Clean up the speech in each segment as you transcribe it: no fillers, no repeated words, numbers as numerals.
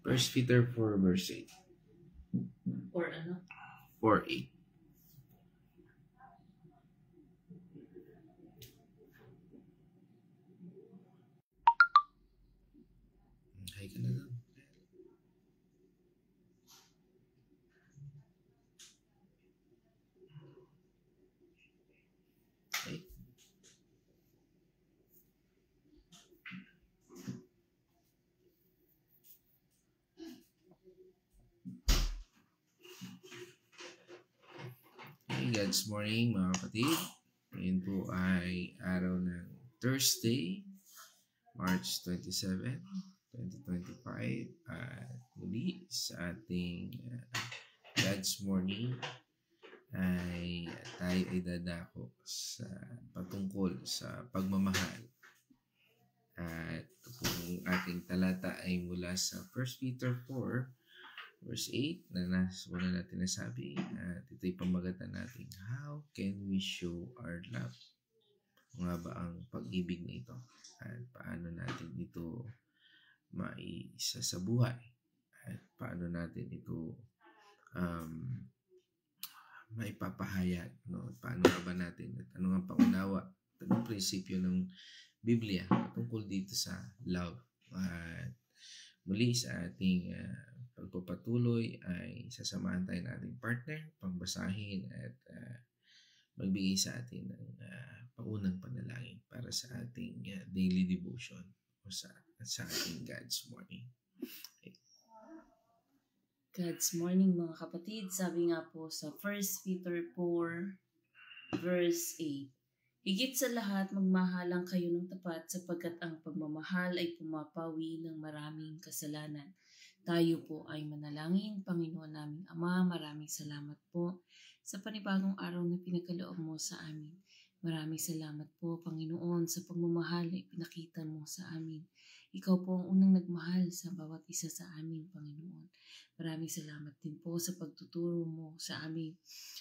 1 Peter 4 verse 8. Or ano? 4:8. Hay ka na lang. Okay. God's morning mga kapatid. Ngayon po ay araw ng Thursday, March 27, 2025. At muli sa ating God's morning ay tayo ay dadako sa patungkol sa pagmamahal. At kung ating talata ay mula sa 1 Peter 4 verse 8 na una natin nasabi, at ito'y pamagatan natin, how can we show our love? Kung nga ba ang pag-ibig na ito at paano natin ito maisa sa buhay at paano natin ito maipapahayag, no? Paano nga ba natin at ano nga pangunawa at anong prinsipyo ng Biblia tungkol dito sa love. At muli sa ating pagpapatuloy ay sasamahan tayo ng ating partner, pangbasahin at magbigay sa atin ng paunang panalangin para sa ating daily devotion o sa ating God's morning. Okay. God's morning mga kapatid. Sabi nga po sa 1 Peter 4 verse 8. Higit sa lahat, magmahalang kayo ng tapat sapagkat ang pagmamahal ay pumapawi ng maraming kasalanan. Tayo po ay manalangin. Panginoon naming Ama, maraming salamat po sa panibagong araw na pinagkaloob mo sa amin. Maraming salamat po, Panginoon, sa pagmamahal na ipinakita mo sa amin. Ikaw po ang unang nagmahal sa bawat isa sa amin, Panginoon. Maraming salamat din po sa pagtuturo mo sa amin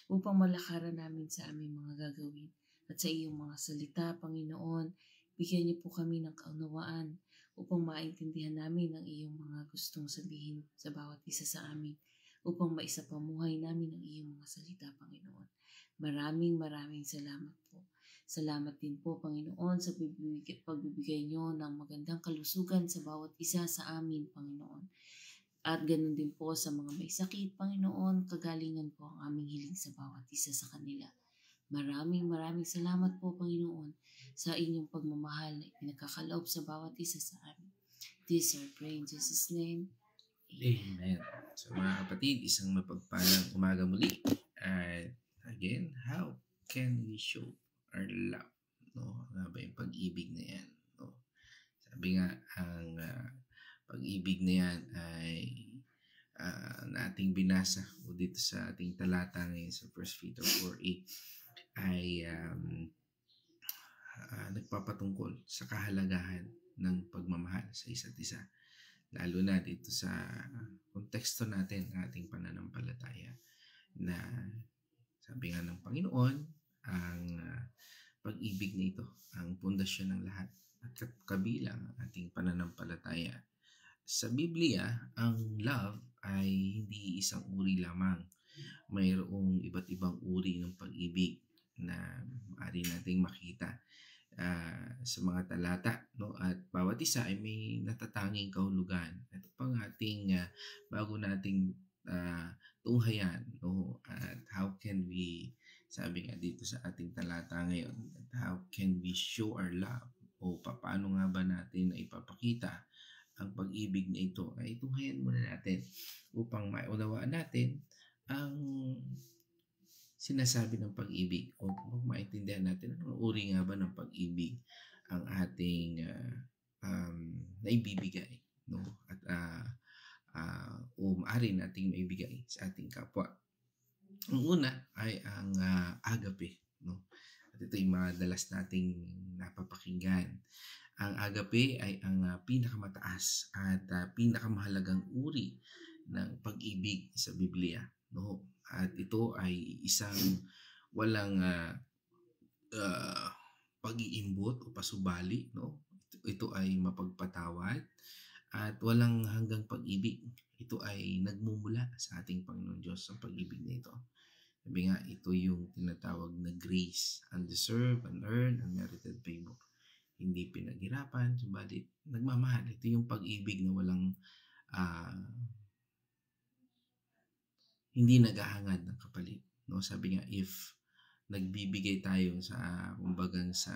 upang malakaran namin sa aming mga gagawin. At sa iyong mga salita, Panginoon, bigyan niyo po kami ng kaunawaan upang maintindihan namin ang iyong mga gustong sabihin sa bawat isa sa amin, upang maisapamuhay namin ang iyong mga salita, Panginoon. Maraming salamat po. Salamat din po, Panginoon, sa pagbibigay niyo ng magandang kalusugan sa bawat isa sa amin, Panginoon. At ganun din po sa mga may sakit, Panginoon, kagalingan po ang aming hiling sa bawat isa sa kanila. Maraming salamat po, Panginoon, sa inyong pagmamahal na pinagkakaloob sa bawat isa sa amin. This I pray in Jesus' name. Amen. So mga kapatid, isang mapagpalang umaga muli. At again, how can we show our love? No? Ano ba yung pag-ibig na yan? No? Sabi nga, ang pag-ibig na yan ay nating binasa o dito sa ating talata ngayon sa 1 Peter 4:8 ay nagpapatungkol sa kahalagahan ng pagmamahal sa isa't isa. Lalo na dito sa konteksto natin ng ating pananampalataya na sabi nga ng Panginoon, ang pag-ibig na ito ang pundasyon ng lahat at kabilang ang ating pananampalataya. Sa Biblia, ang love ay hindi isang uri lamang. Mayroong iba't ibang uri ng pag-ibig na maaari nating makita sa mga talata, no? At bawat isa ay may natatanging kahulugan. Ito pang ating bago nating tunghayan, no? At how can we, sabi nga dito sa ating talata ngayon, how can we show our love? O paano nga ba natin na ipapakita ang pag-ibig na ito? Ay tunghayan muna natin upang maunawaan natin ang sinasabi ng pag-ibig o maintindihan natin anong uri nga ba ng pag-ibig ang ating naibibigay, no? At o maaari nating maibigay sa ating kapwa. Ang una ay ang agape, no? At ito yung madalas nating napapakinggan. Ang agape ay ang pinakamataas at pinakamahalagang uri ng pag-ibig sa Biblia, no? At ito ay isang walang pag-iimbot o pasubali, no? Ito ay mapagpatawad at walang hanggang pag-ibig. ito ay nagmumula sa ating Panginoon Diyos, ang pag-ibig na ito. Sabi nga, ito yung tinatawag na grace, undeserved, unearned, unmerited favor. Hindi pinaghirapan, subalit nagmamahal. Ito yung pag-ibig na walang hindi naghahangad ng kapalit. No? Sabi nga, if nagbibigay tayo sa, kumbagang sa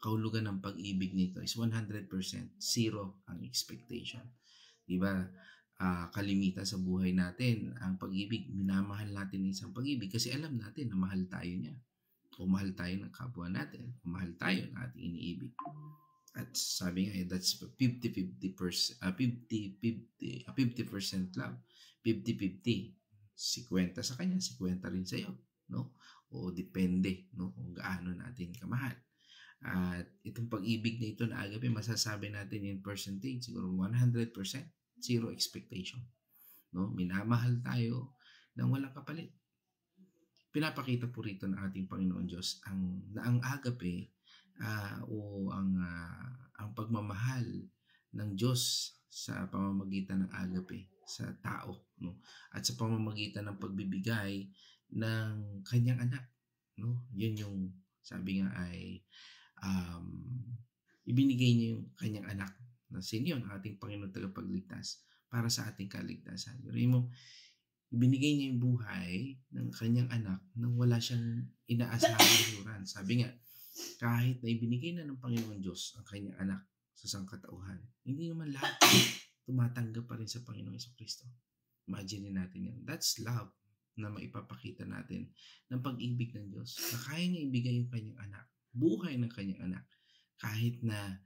kahulugan ng pag-ibig nito is 100%, zero ang expectation. Diba? Kalimitan sa buhay natin, ang pag-ibig, minamahal natin ng isang pag-ibig kasi alam natin na mahal tayo niya. O mahal tayo ng kapwa natin. O mahal tayo ng ating iniibig. At sabi nga, that's 50% love. 50-50. 50 sa kanya, 50 rin sa iyo. No? O depende, no? Kung gaano natin kamahal. At itong pag-ibig na ito na agape, masasabi natin in percentage, siguro 100%. Zero expectation. No? Minamahal tayo ng walang kapalit. Pinapakita po rito ng ating Panginoon Diyos na ang agape ang pagmamahal ng Diyos sa pamamagitan ng agape sa tao, no? At sa pamamagitan ng pagbibigay ng kanyang anak, no? Yun yung sabi nga ay ibinigay niya yung kanyang anak na sino yun, ating Panginoon tagapagligtas para sa ating kaligtasan. Pero ibinigay niya yung buhay ng kanyang anak nang wala siyang inaasahang assurance. Sabi nga, kahit na ibinigay na ng Panginoon Diyos ang kanyang anak sa sangkatauhan, hindi naman lahat tumatanggap pa rin sa Panginoong Jesucristo. Imagine natin yan. That's love na maipapakita natin ng pag-ibig ng Diyos na kaya niya ibigay yung kanyang anak, buhay ng kanyang anak, kahit na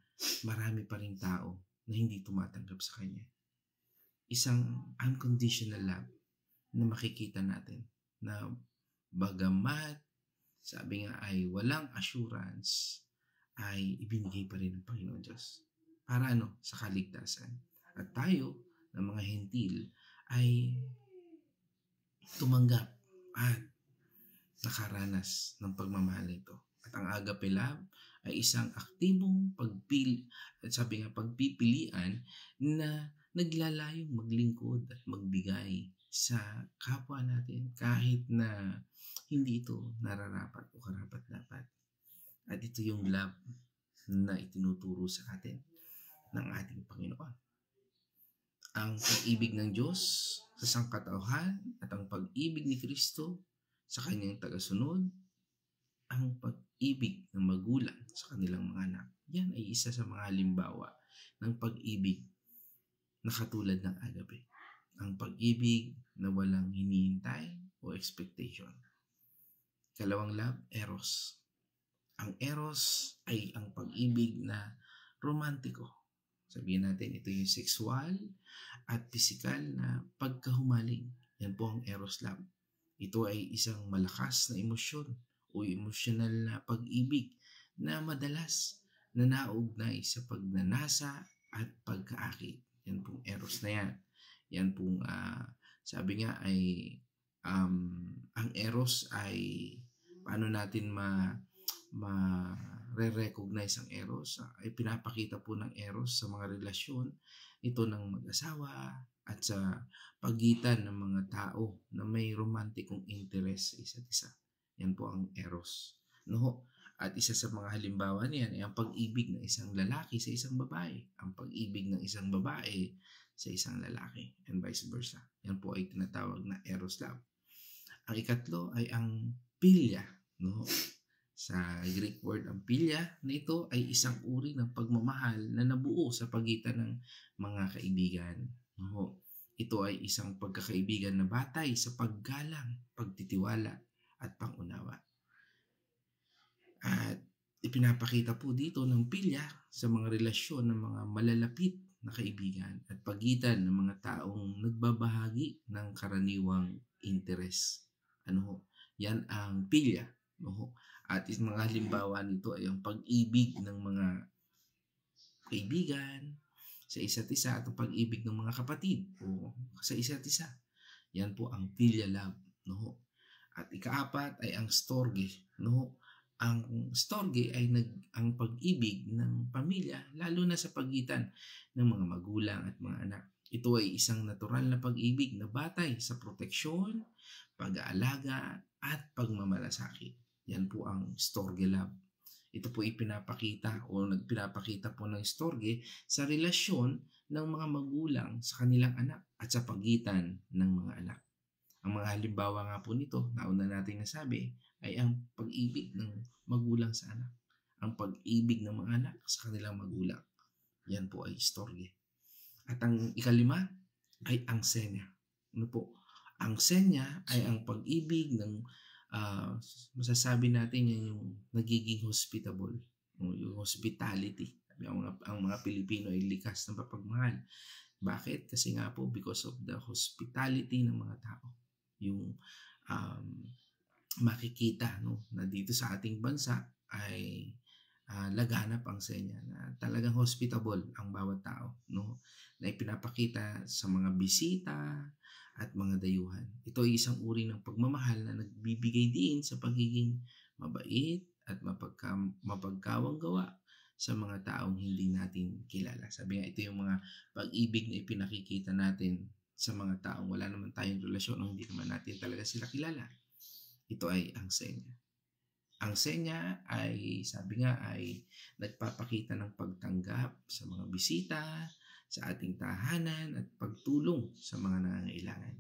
marami pa rin tao na hindi tumatanggap sa kanya. Isang unconditional love na makikita natin na bagamat sabi nga ay walang assurance ay ibinigay pa rin ng Panginoon Diyos. Para sa kaligtasan. At tayo ng mga hentil ay tumanggap at nakaranas ng pagmamahal nito. At ang agape love ay isang aktibong pagpipilian na naglalayong maglingkod at magbigay sa kapwa natin kahit na hindi ito nararapat o karapat-dapat. At ito yung love na itinuturo sa atin ng ating Panginoon. Ang pag-ibig ng Diyos sa sangkatauhan at ang pag-ibig ni Kristo sa kanyang tagasunod, ang pag-ibig ng magulang sa kanilang mga anak. Yan ay isa sa mga halimbawa ng pag-ibig na katulad ng agape. Ang pag-ibig na walang hinihintay o expectation. Kalawang love, eros. Ang eros ay ang pag-ibig na romantiko. Sabihin natin, ito yung sexual at physical na pagkahumaling. Yan po ang eros love. Ito ay isang malakas na emosyon o emosyonal na pag-ibig na madalas na naugnay sa pagnanasa at pagkaakit. Yan pong eros na yan. Yan pong sabi nga ay ang eros ay paano natin re-recognize ang eros ay pinapakita po ng eros sa mga relasyon ito ng mag-asawa at sa pagitan ng mga tao na may romantikong interest sa isa't isa. Yan po ang eros. No? At isa sa mga halimbawa niyan ay ang pag-ibig ng isang lalaki sa isang babae. Ang pag-ibig ng isang babae sa isang lalaki and vice versa. Yan po ay tinatawag na eros love. Ang ikatlo ay ang philia. No? Sa Greek word ang philia na ito ay isang uri ng pagmamahal na nabuo sa pagitan ng mga kaibigan. No? Ito ay isang pagkakaibigan na batay sa paggalang, pagtitiwala at pangunawa. At ipinapakita po dito ng philia sa mga relasyon ng mga malalapit na kaibigan at pagitan ng mga taong nagbabahagi ng karaniwang interes. Yan ang philia. At mga halimbawa nito ay ang pag-ibig ng mga kaibigan sa isa't isa at ang pag-ibig ng mga kapatid o sa isa't isa. Yan po ang philia love. At ikaapat ay ang storge. Ang storge ay ang pag-ibig ng pamilya lalo na sa pagitan ng mga magulang at mga anak. Ito ay isang natural na pag-ibig na batay sa proteksyon, pag-aalaga, at pagmamalasakit. Yan po ang storge love. Ito po ipinapakita o nagpinapakita po ng storge sa relasyon ng mga magulang sa kanilang anak at sa pagitan ng mga anak. Ang mga halimbawa nga po nito, nauna natin nasabi, ay ang pag-ibig ng magulang sa anak. Ang pag-ibig ng mga anak sa kanilang magulang. Yan po ay storge. At ang ikalima ay ang senya. Ano po? Ang senya ay ang pag-ibig ng masasabi natin yan yung nagiging hospitable, yung hospitality. Ang mga Pilipino ay likas ng papagmahal. Bakit? Kasi nga po because of the hospitality ng mga tao. Yung makikita na dito sa ating bansa ay laganap ang senya na talagang hospitable ang bawat tao, na ipinapakita sa mga bisita at mga dayuhan. Ito ay isang uri ng pagmamahal na nagbibigay din sa pagiging mabait at mapagkawang gawa sa mga taong hindi natin kilala. Sabi nga, ito yung mga pag-ibig na ipinakikita natin sa mga taong wala naman tayong relasyon o hindi naman natin talaga sila kilala. Ito ay ang senya. Ang senya ay, sabi nga, ay nagpapakita ng pagtanggap sa mga bisita, sa ating tahanan at pagtulong sa mga nangangailangan.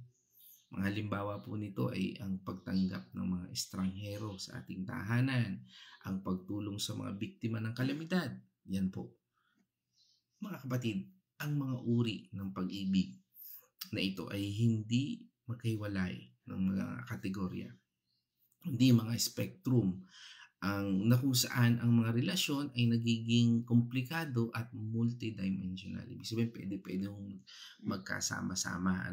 Mga halimbawa po nito ay ang pagtanggap ng mga estranghero sa ating tahanan, ang pagtulong sa mga biktima ng kalamidad. Yan po. Mga kapatid, ang mga uri ng pag-ibig na ito ay hindi magkahiwalay ng mga kategorya. Hindi mga spectrum na kung saan ang mga relasyon ay nagiging komplikado at multidimensional. Ibig sabihin, pwede magkasama-sama.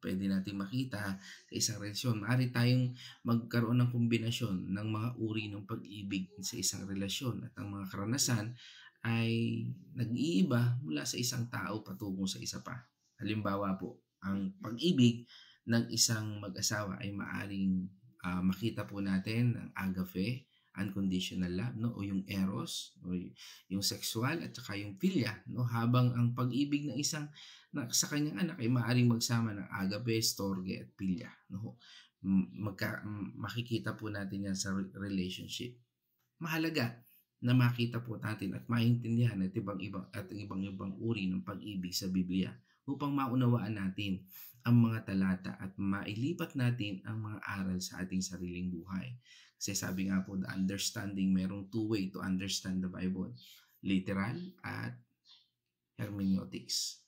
Pwede natin makita sa isang relasyon. Maaari tayong magkaroon ng kombinasyon ng mga uri ng pag-ibig sa isang relasyon at ang mga karanasan ay nag-iiba mula sa isang tao patungo sa isa pa. Halimbawa po, ang pag-ibig ng isang mag-asawa ay maaring makita po natin ng agape, unconditional love, o yung eros, o yung sexual, at saka yung philia, habang ang pag-ibig ng isang sa kanyang anak ay maaaring magsama ng agape, storge, at philia. Makikita po natin yan sa relationship. Mahalaga na makita po natin at maintindihan at ibang uri ng pag-ibig sa Biblia upang maunawaan natin ang mga talata at mailipat natin ang mga aral sa ating sariling buhay. Kasi sabi nga po, the understanding, merong two way to understand the Bible. Literal at hermeneutics.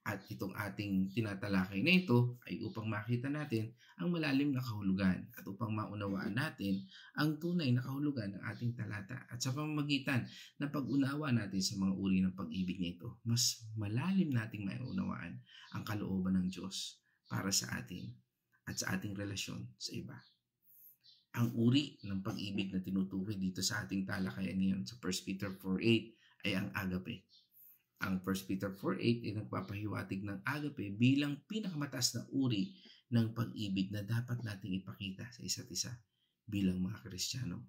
At itong ating tinatalakay na ito ay upang makita natin ang malalim na kahulugan at upang maunawaan natin ang tunay na kahulugan ng ating talata. At sa pamamagitan ng pag-unawa natin sa mga uri ng pag-ibig nito, mas malalim nating maunawaan ang kalooban ng Diyos para sa atin at sa ating relasyon sa iba. Ang uri ng pag-ibig na tinutukoy dito sa ating talakayan ngayon sa 1 Peter 4:8 ay ang agape. Ang 1 Peter 4:8 ay nagpapahiwatig ng agape bilang pinakamataas na uri ng pag-ibig na dapat nating ipakita sa isa't isa bilang mga Kristiyano.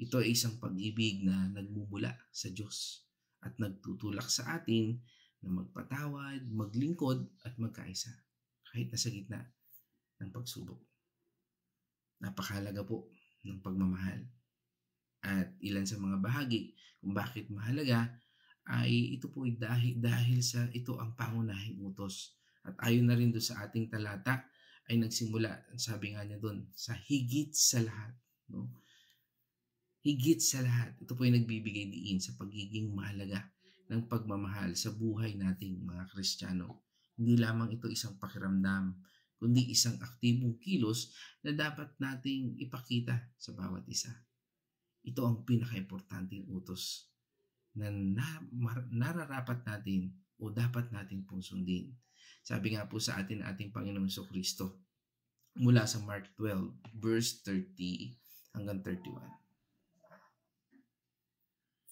Ito ay isang pag-ibig na nagmumula sa Diyos at nagtutulak sa atin na magpatawad, maglingkod at magkaisa kahit nasa gitna ng pagsubok. Napakahalaga po ng pagmamahal. At ilan sa mga bahagi kung bakit mahalaga ay ito po dahil sa ito ang pangunahing utos. At ayon na rin doon sa ating talata ay nagsimula, sabi nga niya doon, sa higit sa lahat. Higit sa lahat. Ito po ay nagbibigay diin sa pagiging mahalaga ng pagmamahal sa buhay nating mga Kristiyano. Hindi lamang ito isang pakiramdam, kundi isang aktibong kilos na dapat nating ipakita sa bawat isa. Ito ang pinaka-importanting utos na nararapat natin o dapat natin pong sundin. Sabi nga po sa ating Panginoong Jesucristo mula sa Mark 12 verse 30 hanggang 31.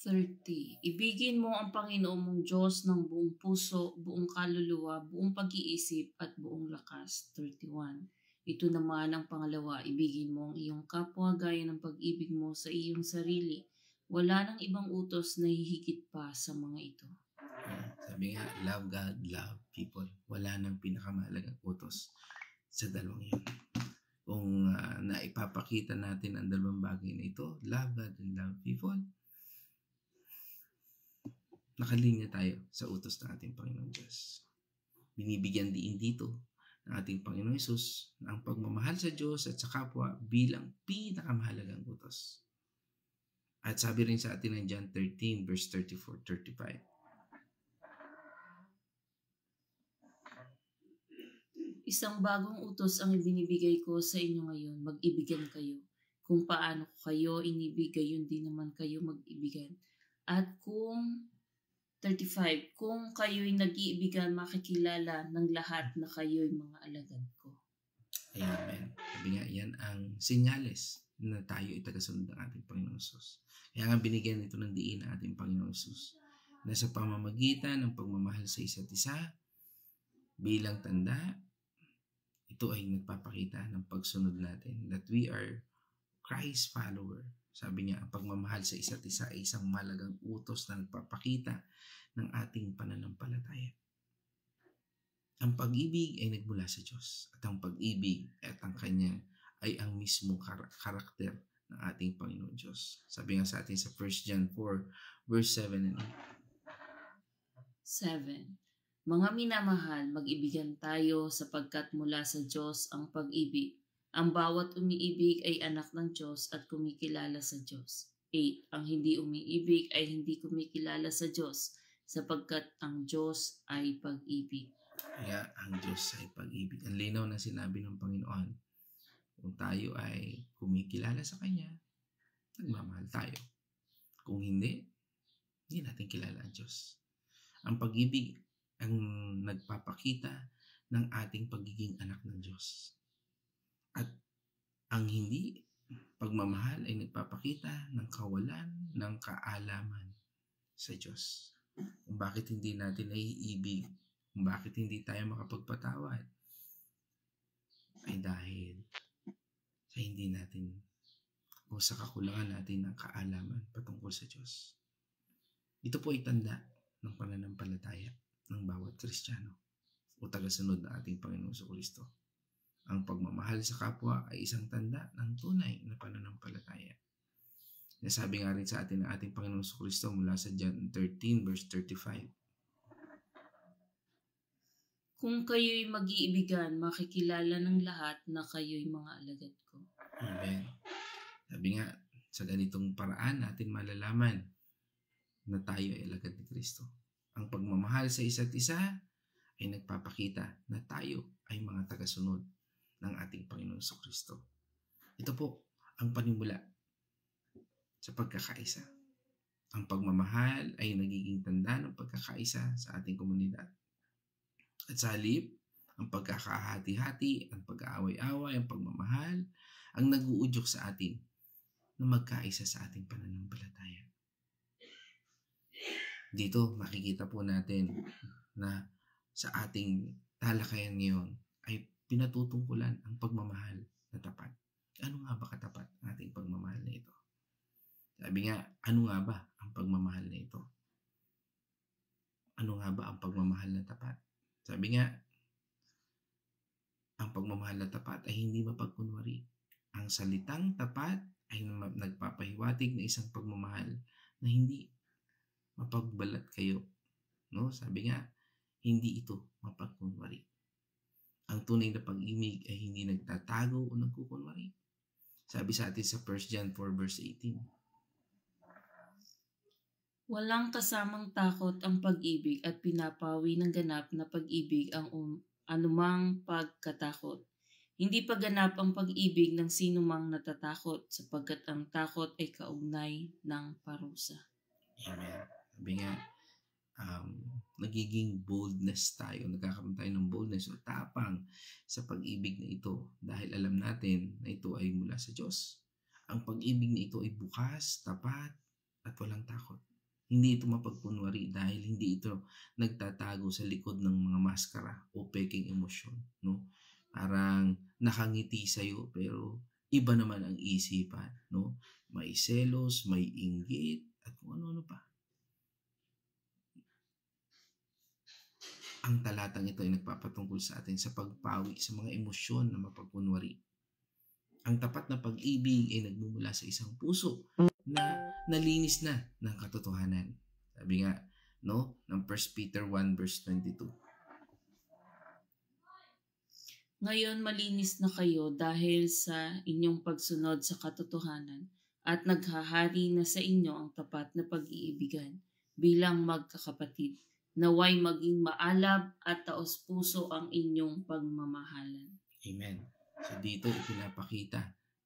30. Ibigin mo ang Panginoon mong Diyos ng buong puso, buong kaluluwa, buong pag-iisip at buong lakas. 31. Ito naman ang pangalawa, ibigin mo ang iyong kapwa gaya ng pag-ibig mo sa iyong sarili. Wala nang ibang utos na hihigit pa sa mga ito. Sabi nga, love God, love people. Wala nang pinakamahalagang utos sa dalawang yun. Kung naipapakita natin ang dalawang bagay na ito, love God and love people, nakalinya tayo sa utos ng ating Panginoon Diyos. Binibigyan din dito ng ating Panginoon Hesus na ang pagmamahal sa Diyos at sa kapwa bilang pinakamahalagang utos. At sabi rin sa atin ng John 13 verse 34-35. Isang bagong utos ang ibinibigay ko sa inyo ngayon, mag-ibigan kayo. Kung paano ko kayo inibig, gayon din naman kayo mag-ibigan. At kung 35, kung kayo'y nag-iibigan, makikilala ng lahat na kayo'y mga alagad ko. Amen. Sabi nga, yan ang sinyales na tayo ay tagasunod ng ating Panginoon Hesus. Kaya nga binigyan ito ng diin ng ating Panginoon Hesus na sa pamamagitan ng pagmamahal sa isa't isa bilang tanda, ito ay nagpapakita ng pagsunod natin that we are Christ follower. Sabi niya, ang pagmamahal sa isa't isa ay isang malagang utos na nagpapakita ng ating pananampalataya. Ang pag-ibig ay nagmula sa Diyos at ang pag-ibig at ang Kanya ay ang mismong karakter ng ating Panginoon Diyos. Sabi nga sa atin sa 1 John 4 verse 7 and 7. Mga minamahal, mag-ibigan tayo sapagkat mula sa Diyos ang pag-ibig. Ang bawat umiibig ay anak ng Diyos at kumikilala sa Diyos. 8. Ang hindi umiibig ay hindi kumikilala sa Diyos sapagkat ang Diyos ay pag-ibig. Kaya ang Diyos ay pag-ibig. Ang linaw na sinabi ng Panginoon, kung tayo ay kumikilala sa Kanya, nagmamahal tayo. Kung hindi natin kilala ang Diyos. Ang pag-ibig ang nagpapakita ng ating pagiging anak ng Diyos. At ang hindi pagmamahal ay nagpapakita ng kawalan ng kaalaman sa Diyos. Kung bakit hindi natin naiibig, kung bakit hindi tayo makapagpatawad, ay dahil sa hindi natin o sa kakulangan natin ng kaalaman patungkol sa Diyos. Ito po ay tanda ng pananampalataya ng bawat Kristiyano o tagasunod ng ating Panginoong Jesucristo. Ang pagmamahal sa kapwa ay isang tanda ng tunay na pananampalataya. Nasabi nga rin sa atin ng ating Panginoong Jesucristo mula sa John 13 verse 35. Kung kayo'y mag-iibigan, makikilala ng lahat na kayo'y mga alagad ko. Amen. Sabi nga, sa ganitong paraan natin malalaman na tayo ay alagad ni Kristo. Ang pagmamahal sa isa't isa ay nagpapakita na tayo ay mga tagasunod ng ating Panginoong Jesucristo. Ito po ang panimula sa pagkakaisa. Ang pagmamahal ay nagiging tanda ng pagkakaisa sa ating komunidad. At sa halip, ang pagkakahati-hati, ang pag-aaway-away, ang pagmamahal, ang nag-uudyok sa atin na magkaisa sa ating pananampalataya. Dito makikita po natin na sa ating talakayan ngayon ay pinatutungkulan ang pagmamahal na tapat. Ano nga ba katapat ang ating pagmamahal na ito? Sabi nga, ano nga ba ang pagmamahal na ito? Ano nga ba ang pagmamahal na tapat? Sabi nga, ang pagmamahal na tapat ay hindi mapagkunwari. Ang salitang tapat ay nagpapahiwatig na isang pagmamahal na hindi mapagbalat kayo. No? Sabi nga, hindi ito mapagkunwari. Ang tunay na pag-ibig ay hindi nagtatago o nagkukunwari. Sabi sa atin sa 1 John 4 verse 18. Walang kasamang takot ang pag-ibig at pinapawi ng ganap na pag-ibig ang anumang pagkatakot. Hindi pa ganap ang pag-ibig ng sinumang natatakot sapagkat ang takot ay kaugnay ng parusa. Amen. Sabi nga, nagiging boldness tayo, nagkakaroon tayo ng boldness o tapang sa pag-ibig na ito dahil alam natin na ito ay mula sa Diyos. Ang pag-ibig na ito ay bukas, tapat, at walang takot. Hindi ito mapagkunwari dahil hindi ito nagtatago sa likod ng mga maskara o peking emosyon. No? Parang nakangiti sa'yo pero iba naman ang isipan. No? May selos, may inggit, at kung ano-ano pa. Ang talatang ito ay nagpapatungkol sa atin sa pagpawi sa mga emosyon na mapagkunwari. Ang tapat na pag-ibig ay nagmumula sa isang puso na nalinis na ng katotohanan. Sabi nga, no, ng 1 Peter 1 verse 22. Ngayon malinis na kayo dahil sa inyong pagsunod sa katotohanan at naghahari na sa inyo ang tapat na pag-iibigan bilang magkakapatid. Naway maging maalab at taos-puso ang inyong pagmamahalan. Amen. So dito ipinapakita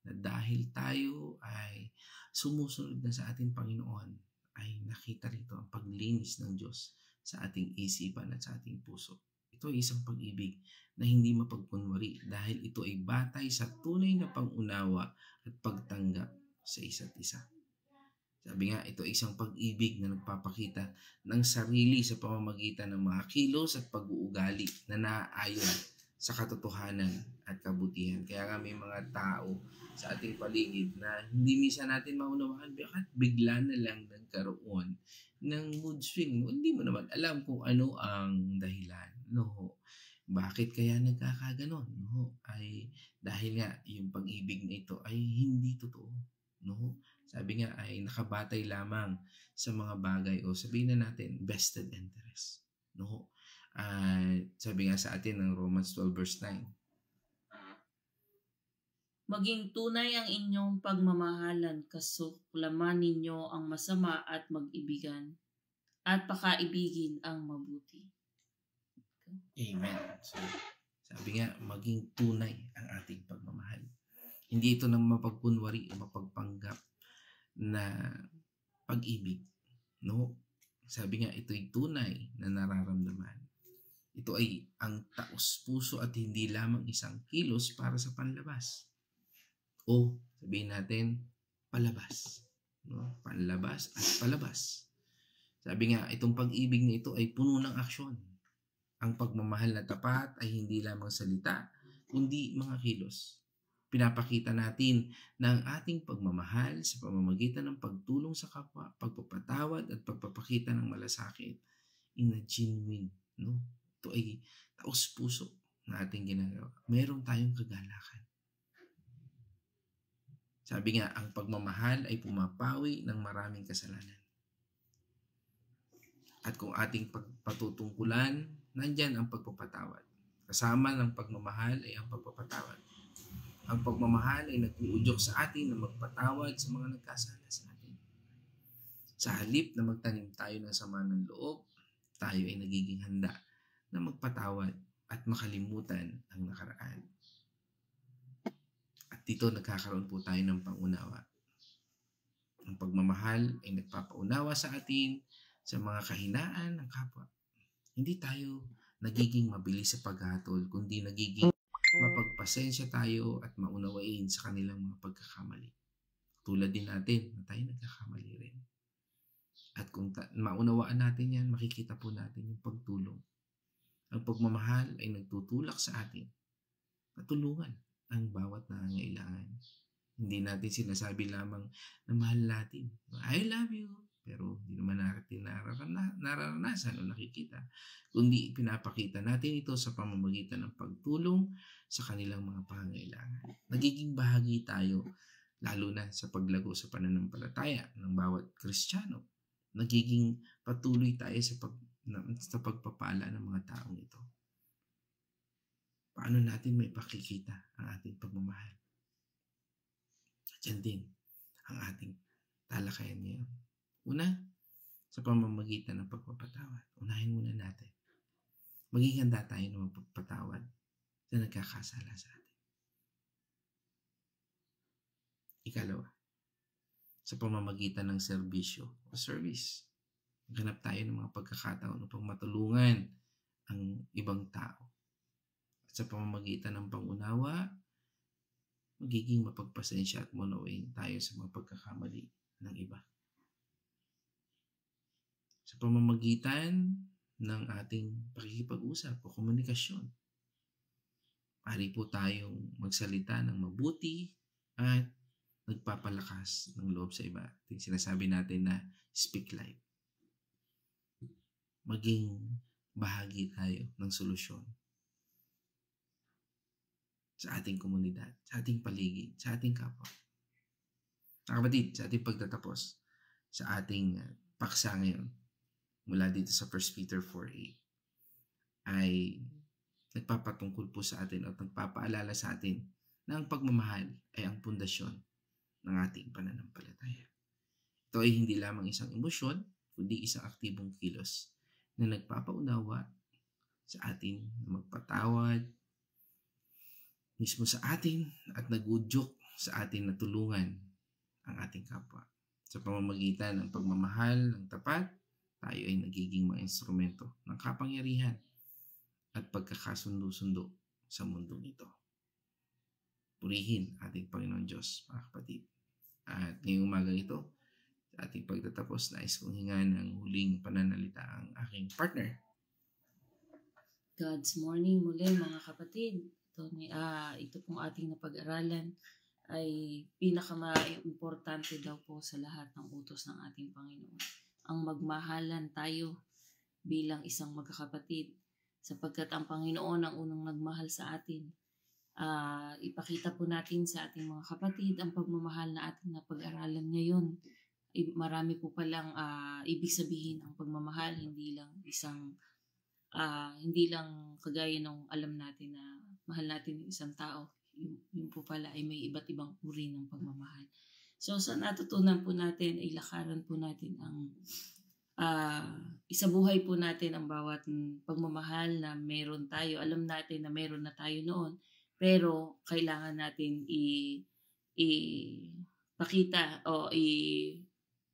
na dahil tayo ay sumusunod na sa ating Panginoon, ay nakita rito ang paglinis ng Diyos sa ating isipan at sa ating puso. Ito ay isang pag-ibig na hindi mapagkunwari dahil ito ay batay sa tunay na pangunawa at pagtanggap sa isa't isa. Sabi nga, ito ay isang pag-ibig na nagpapakita ng sarili sa pamamagitan ng mga kilos at pag-uugali na naaayon sa katotohanan at kabutihan. Kaya nga may mga tao sa ating paligid na hindi minsan natin maunawaan bakit bigla na lang nagkaroon ng mood swing. Hindi mo naman alam kung ano ang dahilan. No. Bakit kaya nagkakaganon? No. Ay dahil nga yung pag-ibig na ito ay hindi totoo. No. Sabi nga ay nakabatay lamang sa mga bagay o sabihin na natin vested interest. No. Sabi nga sa atin ng Romans 12 verse 9. Maging tunay ang inyong pagmamahalan, kasuklaman ninyo ang masama at mag-ibigan, at pakaibigin ang mabuti. Amen. So, sabi nga, maging tunay ang ating pagmamahal. Hindi ito nang mapagkunwari o mapagpanggap na pag-ibig. No? Sabi nga, ito'y tunay na nararamdaman. Ito ay ang taos-puso at hindi lamang isang kilos para sa panlabas. O sabihin natin, palabas. No? Panlabas at palabas. Sabi nga, itong pag-ibig na ito ay puno ng aksyon. Ang pagmamahal na tapat ay hindi lamang salita, kundi mga kilos. Pinapakita natin na ang ating pagmamahal sa pamamagitan ng pagtulong sa kapwa, pagpapatawad at pagpapakita ng malasakit in a genuine. No? Ito ay taos-puso na ating ginagawa. Meron tayong kagalakan. Sabi nga, ang pagmamahal ay pumapawi ng maraming kasalanan. At kung ating patutungkulan, nandyan ang pagpapatawad. Kasama ng pagmamahal ay ang pagpapatawad. Ang pagmamahal ay nag-uudyok sa atin na magpatawad sa mga nagkasala sa atin. Sa halip na magtanim tayo ng sama ng loob, tayo ay nagiging handa na magpatawad at makalimutan ang nakaraan. At dito nagkakaroon po tayo ng pangunawa. Ang pagmamahal ay nagpapaunawa sa atin sa mga kahinaan ng kapwa. Hindi tayo nagiging mabilis sa paghatol, kundi nagiging mapagpasensya tayo at maunawain sa kanilang mga pagkakamali. Tulad din natin na tayo nagkakamali rin. At kung maunawaan natin yan, makikita po natin yung pagtulong. Ang pagmamahal ay nagtutulak sa atin na tulungan ang bawat nangangailangan. Hindi natin sinasabi lamang na mahal natin. I love you. Pero hindi naman natin nararanasan o nakikita. Kundi pinapakita natin ito sa pamamagitan ng pagtulong sa kanilang mga pangangailangan. Nagiging bahagi tayo, lalo na sa paglago sa pananampalataya ng bawat Kristiyano. Nagiging patuloy tayo sa pagpapala ng mga taong ito. Paano natin may pakikita ang ating pagmamahal? At yan din ang ating talakayan ngayon. Una, sa pamamagitan ng pagpapatawad. Unahin muna natin. Maging handa tayo na magpapatawad sa nagkakasala sa atin. Ikalawa, sa pamamagitan ng serbisyo o service. Maghanap tayo ng mga pagkakataon upang matulungan ang ibang tao. At sa pamamagitan ng pangunawa, magiging mapagpasensya at maunawain tayo sa mga pagkakamali ng iba. Sa pamamagitan ng ating pakikipag-usap o komunikasyon, pari po tayong magsalita ng mabuti at nagpapalakas ng loob sa iba. Yung sinasabi natin na speak life. Maging bahagi tayo ng solusyon sa ating komunidad, sa ating paligid, sa ating kapwa. Kapatid, sa ating pagtatapos, sa ating paksa ngayon, mula dito sa 1 Peter 4:8, ay nagpapatungkol po sa atin at nagpapaalala sa atin na ang pagmamahal ay ang pundasyon ng ating pananampalataya. Ito ay hindi lamang isang emosyon, kundi isang aktibong kilos na nagpapaunawa sa atin na magpatawad mismo sa atin at nagudyok sa atin na tulungan ang ating kapwa. Sa pamamagitan ng pagmamahal ng tapat, tayo ay nagiging mga instrumento ng kapangyarihan at pagkakasundo-sundo sa mundong ito. Purihin ating Panginoon Diyos, mga kapatid. At ngayong umaga ito, sa ating pagtatapos, nais kong hingan ng huling pananalita ang aking partner. God's morning muli mga kapatid. Ito pong ating napag-aralan ay pinaka-importante daw po sa lahat ng utos ng ating Panginoon. Ang magmahalan tayo bilang isang magkakapatid sapagkat ang Panginoon ang unang nagmahal sa atin. Ipakita po natin sa ating mga kapatid ang pagmamahal na ating napag-aralan ngayon. Marami po palang ibig sabihin ang pagmamahal, hindi lang kagaya nung alam natin na mahal natin yung isang tao. Yun po pala ay may iba't ibang uri ng pagmamahal. So sa natutunan po natin ay lakaran po natin ang isabuhay po natin ang bawat pagmamahal na meron tayo. Alam natin na meron na tayo noon, pero kailangan natin ipakita o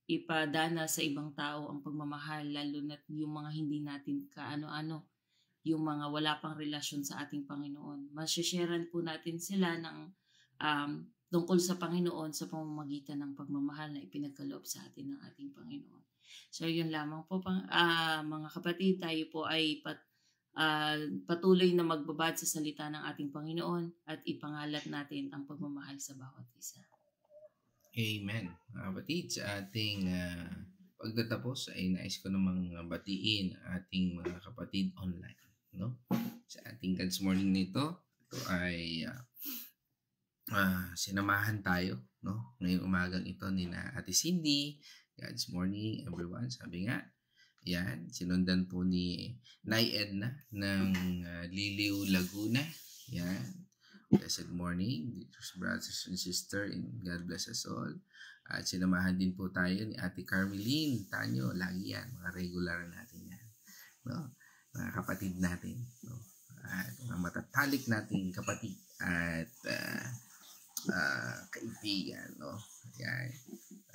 ipadana sa ibang tao ang pagmamahal, lalo na yung mga hindi natin kaano-ano, yung mga wala pang relasyon sa ating Panginoon. Masisharean po natin sila ng tungkol sa Panginoon sa pamamagitan ng pagmamahal na ipinagkaloob sa atin ng ating Panginoon. So yun lamang po mga kapatid, tayo po ay patuloy na magbabad sa salita ng ating Panginoon at ipangalat natin ang pagmamahal sa bawat isa. Amen. Mga kapatid, sa ating pagtatapos ay nais ko namang batiin ating mga kapatid online. No? Sa ating God's Morning nito, ito ay sinamahan tayo, no? Ngayong umagang ito ni na Ate Cindy. God's Morning everyone. Sabi nga, yan, sinundan po ni Nay Edna ng Liliw, Laguna. Yan. Blessed morning, brothers and sisters, and God bless us all. At sinamahan din po tayo ni Ate Carmeline Tanyo. Lagi yan, mga regular natin yan. No? Mga kapatid natin. No? At mga matatalik nating kapatid at kaibigan. No? Yan.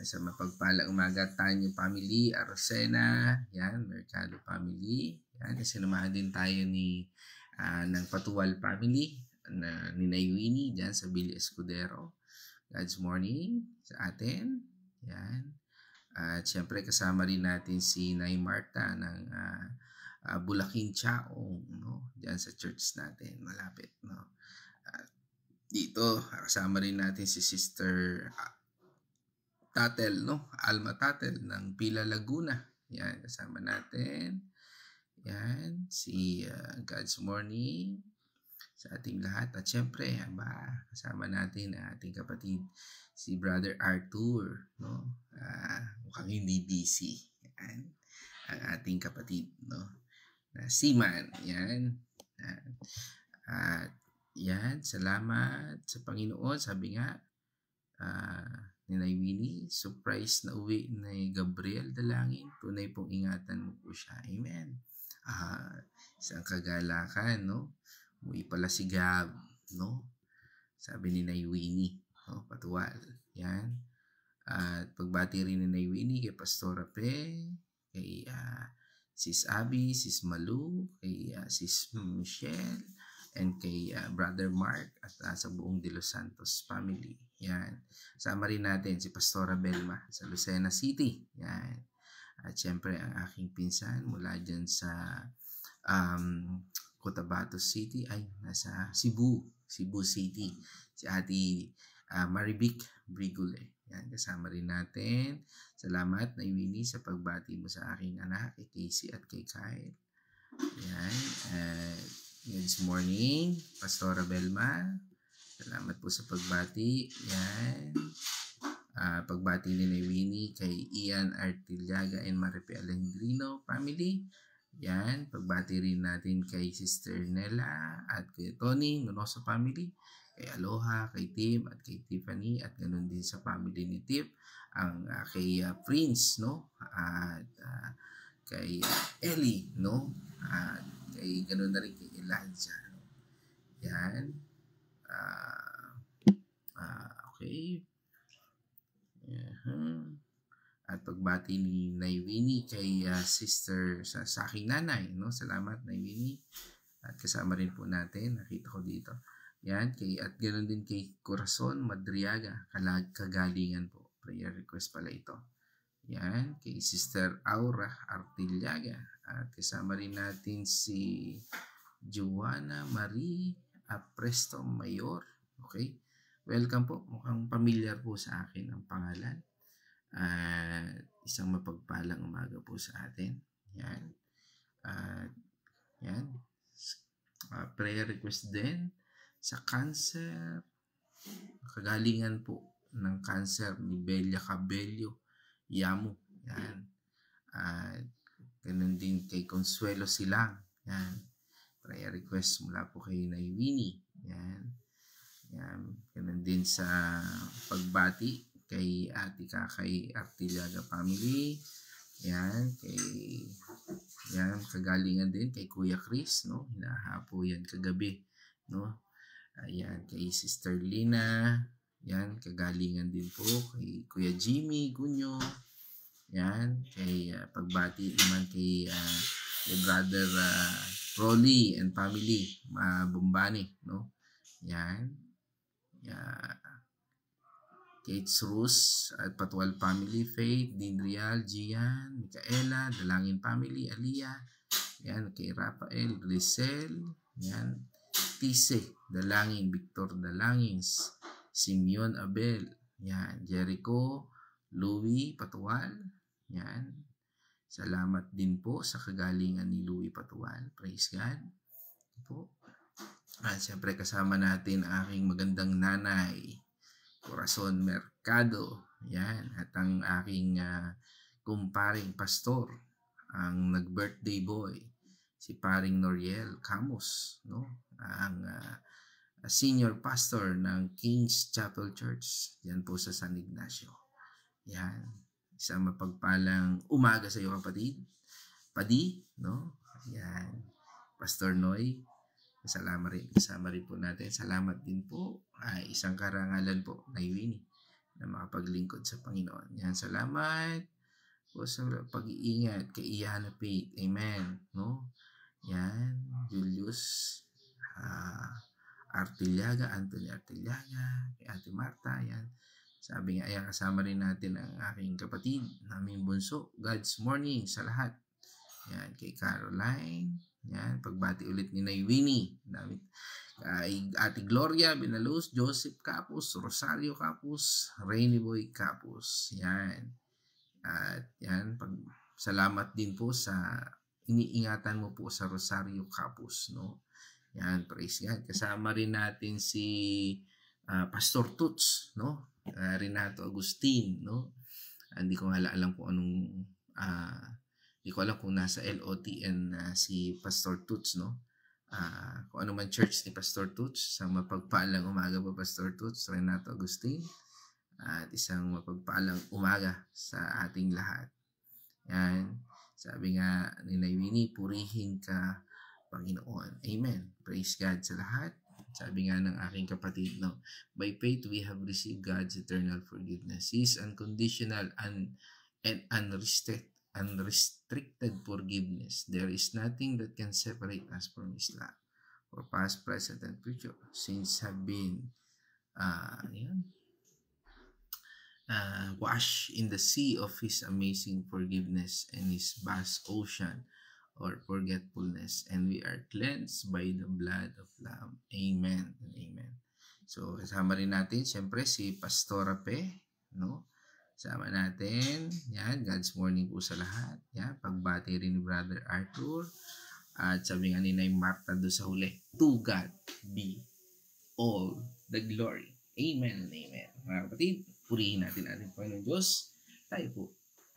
Sa mapagpalang umaga, Tanyo family, Arosena, yan, Mercado family. Yan. Sinamahan din tayo ng Patuwal family, na ni Naywini dyan sa Billy Escudero. God's morning sa atin. Yan. At syempre kasama rin natin si Nay Marta ng Bulakin Chaong, no? Dyan sa church natin, malapit. No? Dito, kasama rin natin si Sister Tatel, no? Alma Tatel ng Pila Laguna. Yan, kasama natin. Yan, si God's morning sa ating lahat. At syempre, kasama natin ang ating kapatid, si Brother Arthur, no? Mukhang hindi busy. Yan. Ang ating kapatid, no? Na Seaman. Yan. At yan, salamat sa Panginoon. Sabi nga, ni Naywini, surprise na uwi ni Gabriel Dalangin. Tunay pong ingatan mo po siya. Amen. Isang kagalakan, no? Umuwi pala si Gab, no? Sabi ni Naywini, no? Patuwal. Yan. At pagbati rin ni Naywini kay Pastor Rape, kay Sis Abby, Sis Malu, kay Sis Michelle, and kay Brother Mark at sa buong De Los Santos family. Yan. Sama rin natin si Pastora Belma sa Lucena City. Yan. At syempre ang aking pinsan mula dyan sa Cotabato City, ay nasa Cebu City, si Ate Marivic Brigule. Yan, kasama rin natin. Salamat Naywini sa pagbati mo sa aking anak, kay Casey at kay Kyle. Yan. Good morning, Pastora Belma. Salamat po sa pagbati. Yan. Pagbati ni Winnie kay Ian Artillaga and Maripe Alendrino family. Yan. Pagbati rin natin kay Sister Nella at kay Tony Nonoso family. Kay Aloha, kay Tim at kay Tiffany at ganoon din sa family ni Tip. Ang kay Prince, no? At kay Ellie, no? At kay ganoon na rin kay Elijah. No? Yan. Okay. At pagbati ni Naywini kay sister sa aking nanay, no? Salamat Naywini. At kasama rin po natin, nakita ko dito. Yan, at ganoon din kay Corazon Madriaga, kagalingan po. Prayer request pala ito. Yan, kay Sister Aura Artillaga. At kasama rin natin si Joanna Marie Apresto Mayor. Okay? Welcome po. Mukhang familiar po sa akin ang pangalan. Isang mapagpalang umaga po sa atin. Yan. Yan. Prayer request din sa cancer. Kagalingan po ng cancer ni Belia Cabello Yamu. Yan. Ganun din kay Consuelo Silang. Yan. Prayer request mula po kay Naywini. Yan. Yan. Ganun din sa pagbati kay Ate Kakay Artillaga family. Yan. Yan. Kagalingan din kay Kuya Chris. No? Hinahapo yan kagabi. No? Ayan. Kay Sister Lina. Yan. Kagalingan din po kay Kuya Jimmy Gunyo. Yan. Kay pagbati naman kay Brother Rolly and family. Bumbani. No? Yan. Kate's Rus at Patwal family, Faith, Dinrial, Gian, Micaela, Dalangin family, Aliyah, yan, kay Rafael, Grisel, yan, Tise, Dalangin, Victor Dalangins, Simeon Abel, yan, Jericho, Louie Patwal, yan. Salamat din po sa kagalingan ni Louie Patwal. Praise God. Po. At siyempre kasama natin aking magandang nanay, Corazon Mercado. Yan. At ang aking kumparing pastor, ang nag-birthday boy, si paring Noriel Camus, no? Ang senior pastor ng King's Chapel Church. Yan po sa San Ignacio. Yan. Isang mapagpalang umaga sa iyo kapatid. Padi, no? Yan. Pastor Noy. Kasama rin po natin. Salamat din po. Isang karangalan po, Naywini, na makapaglingkod sa Panginoon. Yan, salamat po sa pag-iingat kay Iyana Faith. Amen. No? Yan, Julius Artillaga, Anthony Artillaga, kay Ate Marta. Yan. Sabi nga, ayan, kasama rin natin ang aking kapatid, naming bunso. God's morning sa lahat. Yan, kay Caroline. Yan, pagbati ulit ni Naywini. Kay Ate Gloria Binalus, Joseph Capus, Rosario Capus, Rainy Boy Capus. Yan. At yan, salamat din po sa iniingatan mo po sa Rosario Capus, no? Yan, praise God. Kasama rin natin si Pastor Tuts, no? Renato Agustin, no? Hindi ko alam kung anong hindi ko alam kung nasa LOTN si Pastor Tuts, no? Kung ano man church ni Pastor Tuts. Isang mapagpalang umaga po, Pastor Tuts, Renato Agustin. At isang mapagpalang umaga sa ating lahat. Yan. Sabi nga ni Naywini, purihin ka, Panginoon. Amen. Praise God sa lahat. Sabi nga ng aking kapatid, no? By faith, we have received God's eternal forgiveness. His unconditional and unrestricted forgiveness. There is nothing that can separate us from His love. For past, present, and future, sins have been washed in the sea of His amazing forgiveness and His vast ocean or forgetfulness, and we are cleansed by the blood of Lamb. Amen and amen. So, kasama rin natin, siyempre, si Pastora Pe, no? Sama natin. Yan, God's morning po sa lahat. Yan, pagbati rin ni Brother Arthur At sabi nga ni Nay Marta doon sa huli, to God be all the glory. Amen and amen. Mga kapatid, purihin natin ating Panginoon Diyos. Tayo po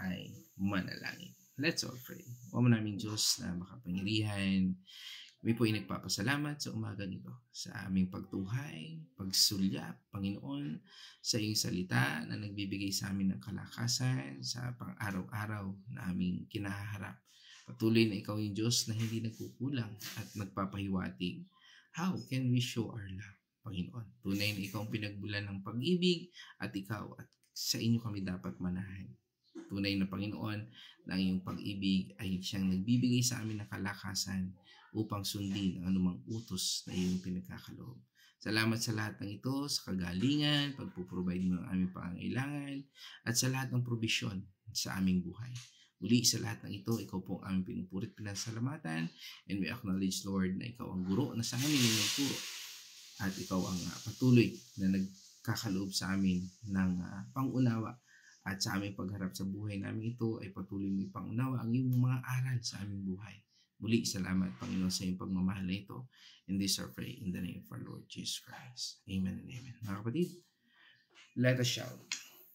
ay manalangin. Let's all pray. O naming Diyos na makapangyarihan, kami po ay nagpapasalamat sa umaga nito sa aming pagtuhay, pagsulyap, Panginoon, sa iyong salita na nagbibigay sa amin ng kalakasan sa pang-araw-araw na aming kinaharap. Patuloy na ikaw yung Diyos na hindi nagkukulang at nagpapahiwatig. How can we show our love, Panginoon? Tunay na ikaw ang pinagbulan ng pag-ibig at ikaw at sa inyo kami dapat manahan. Tunay na Panginoon na ang iyong pag-ibig ay siyang nagbibigay sa amin ng kalakasan upang sundin ang anumang utos na iyong pinagkakaloob. Salamat sa lahat ng ito, sa kagalingan, pagpuprovide mo ng aming pangangailangan, at sa lahat ng probisyon sa aming buhay. Muli sa lahat ng ito, ikaw po ang aming pinupurit pinasalamatan, and we acknowledge, Lord, na ikaw ang guro na sa amin yung nagturo, at ikaw ang patuloy na nagkakaloob sa amin ng pangunawa. At sa aming pagharap sa buhay namin ito ay patuloy mo ipangunawa ang iyong mga aral sa aming buhay. Muli, salamat Panginoon sa iyong pagmamahal na ito. And this I pray in the name of our Lord Jesus Christ. Amen and amen. Mga kapatid, let us shout.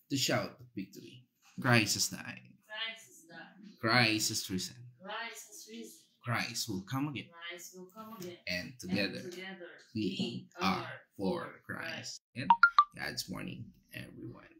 To shout of victory. Christ is died. Christ is done. Christ is risen. Christ is risen. Christ will come again. Christ will come again. And together together we are for Christ. And God's morning, everyone.